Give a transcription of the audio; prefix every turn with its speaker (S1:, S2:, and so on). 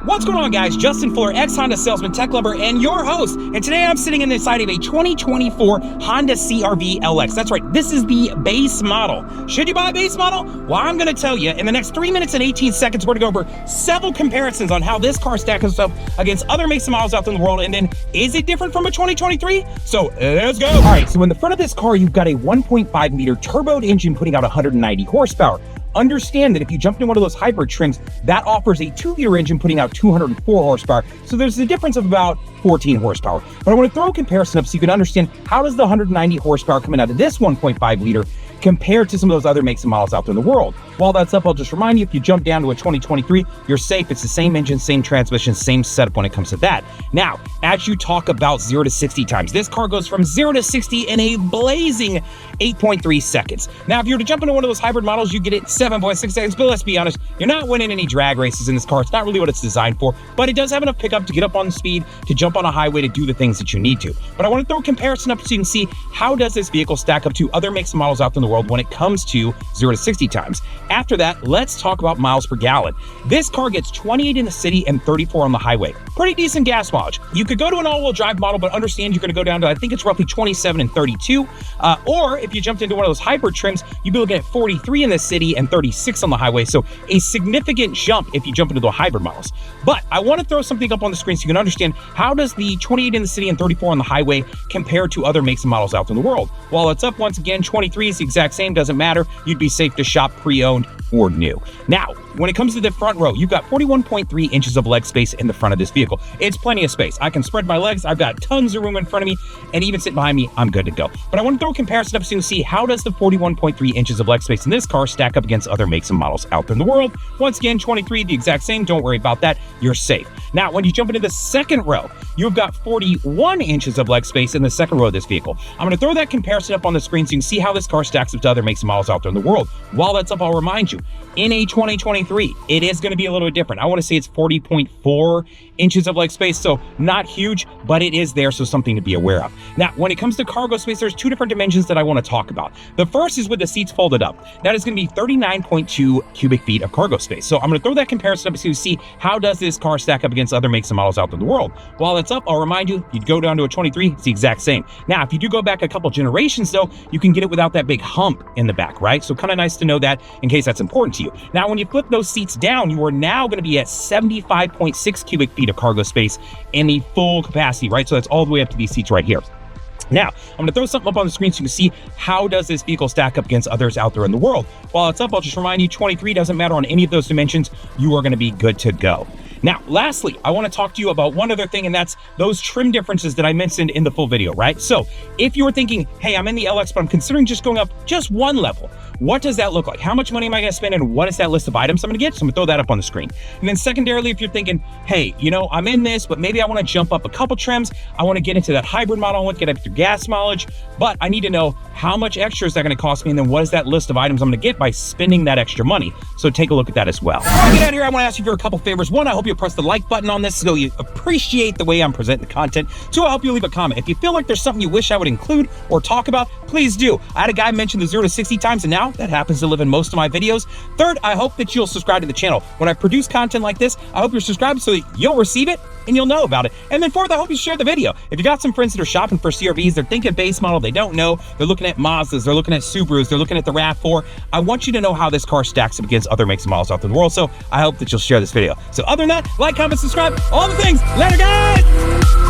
S1: What's going on, guys? Justin Fuller, ex-Honda salesman, tech lover, and your host. And today I'm sitting inside of a 2024 Honda CR-V LX. That's right, this is the base model. Should you buy a base model? Well, I'm going to tell you in the next 3 minutes and 18 seconds, we're going to go over several comparisons on how this car stacks up against other makes and models out there in the world. And then, is it different from a 2023? So let's go. All right, so in the front of this car, you've got a 1.5 liter turboed engine putting out 190 horsepower. Understand that if you jump into one of those hybrid trims, that offers a 2-liter engine putting out 204 horsepower. So there's a difference of about 14 horsepower. But I want to throw a comparison up so you can understand how does the 190 horsepower coming out of this 1.5 liter compared to some of those other makes and models out there in the world. While that's up, I'll just remind you, if you jump down to a 2023, you're safe. It's the same engine, same transmission, same setup when it comes to that. Now, as you talk about 0 to 60 times, this car goes from 0 to 60 in a blazing 8.3 seconds. Now, if you were to jump into one of those hybrid models, you get it 7.6 seconds, but let's be honest, you're not winning any drag races in this car. It's not really what it's designed for, but it does have enough pickup to get up on the speed, to jump on a highway, to do the things that you need to. But I want to throw a comparison up so you can see how does this vehicle stack up to other makes and models out there in the world when it comes to 0 to 60 times. After that, let's talk about miles per gallon. This car gets 28 in the city and 34 on the highway. Pretty decent gas mileage. You could go to an all-wheel drive model, but understand you're going to go down to, I think it's roughly 27 and 32. Or if you jumped into one of those hybrid trims, you'd be looking at 43 in the city and 36 on the highway. So a significant jump if you jump into the hybrid models. But I want to throw something up on the screen so you can understand how does the 28 in the city and 34 on the highway compare to other makes and models out in the world. While it's up, once again, 23 is the exact same, doesn't matter. You'd be safe to shop pre-owned or new. Now, when it comes to the front row, you've got 41.3 inches of leg space in the front of this vehicle. It's plenty of space. I can spread my legs. I've got tons of room in front of me, and even sitting behind me, I'm good to go. But I want to throw a comparison up so you can see how does the 41.3 inches of leg space in this car stack up against other makes and models out there in the world. Once again, 23, the exact same. Don't worry about that. You're safe. Now, when you jump into the second row, you've got 41 inches of leg space in the second row of this vehicle. I'm going to throw that comparison up on the screen so you can see how this car stacks up to other makes and models out there in the world. While that's up, I'll remind you, in a 2023, it is going to be a little bit different. I want to say it's 40.4 inches of leg space, so not huge, but it is there, so something to be aware of. Now, when it comes to cargo space, there's two different dimensions that I want to talk about. The first is with the seats folded up. That is going to be 39.2 cubic feet of cargo space. So I'm going to throw that comparison up so you see how does this car stack up against other makes and models out in the world. While it's up, I'll remind you, you'd go down to a 23, it's the exact same. Now, if you do go back a couple generations, though, you can get it without that big hump in the back, right? So kind of nice to know that in case that's important to you. Now, when you flip those seats down, you are now going to be at 75.6 cubic feet of cargo space in the full capacity, right? So that's all the way up to these seats right here. Now, I'm going to throw something up on the screen so you can see how does this vehicle stack up against others out there in the world. While it's up, I'll just remind you, 23 doesn't matter on any of those dimensions. You are going to be good to go. Now, lastly, I want to talk to you about one other thing, and that's those trim differences that I mentioned in the full video, right? So if you were thinking, hey, I'm in the LX, but I'm considering just going up just one level, what does that look like? How much money am I going to spend, and what is that list of items I'm going to get? So I'm going to throw that up on the screen. And then secondarily, if you're thinking, hey, you know, I'm in this, but maybe I want to jump up a couple trims. I want to get into that hybrid model. I want to get extra gas mileage, but I need to know how much extra is that going to cost me, and then what is that list of items I'm going to get by spending that extra money? So take a look at that as well. Before I get out of here, I want to ask you for a couple favors. One, I hope you'll press the like button on this so you appreciate the way I'm presenting the content. Two, I hope you leave a comment. If you feel like there's something you wish I would include or talk about, please do. I had a guy mention the 0 to 60 times, and now that happens to live in most of my videos. Third, I hope that you'll subscribe to the channel. When I produce content like this, I hope you're subscribed so that you'll receive it and you'll know about it. And then fourth, I hope you share the video. If you got some friends that are shopping for CR-Vs, they're thinking base model, they don't know, they're looking at Mazdas, they're looking at Subarus, they're looking at the Rav4, I want you to know how this car stacks up against other makes and models out in the world. So I hope that you'll share this video. So other than that, like, comment, subscribe, all the things. Later, guys!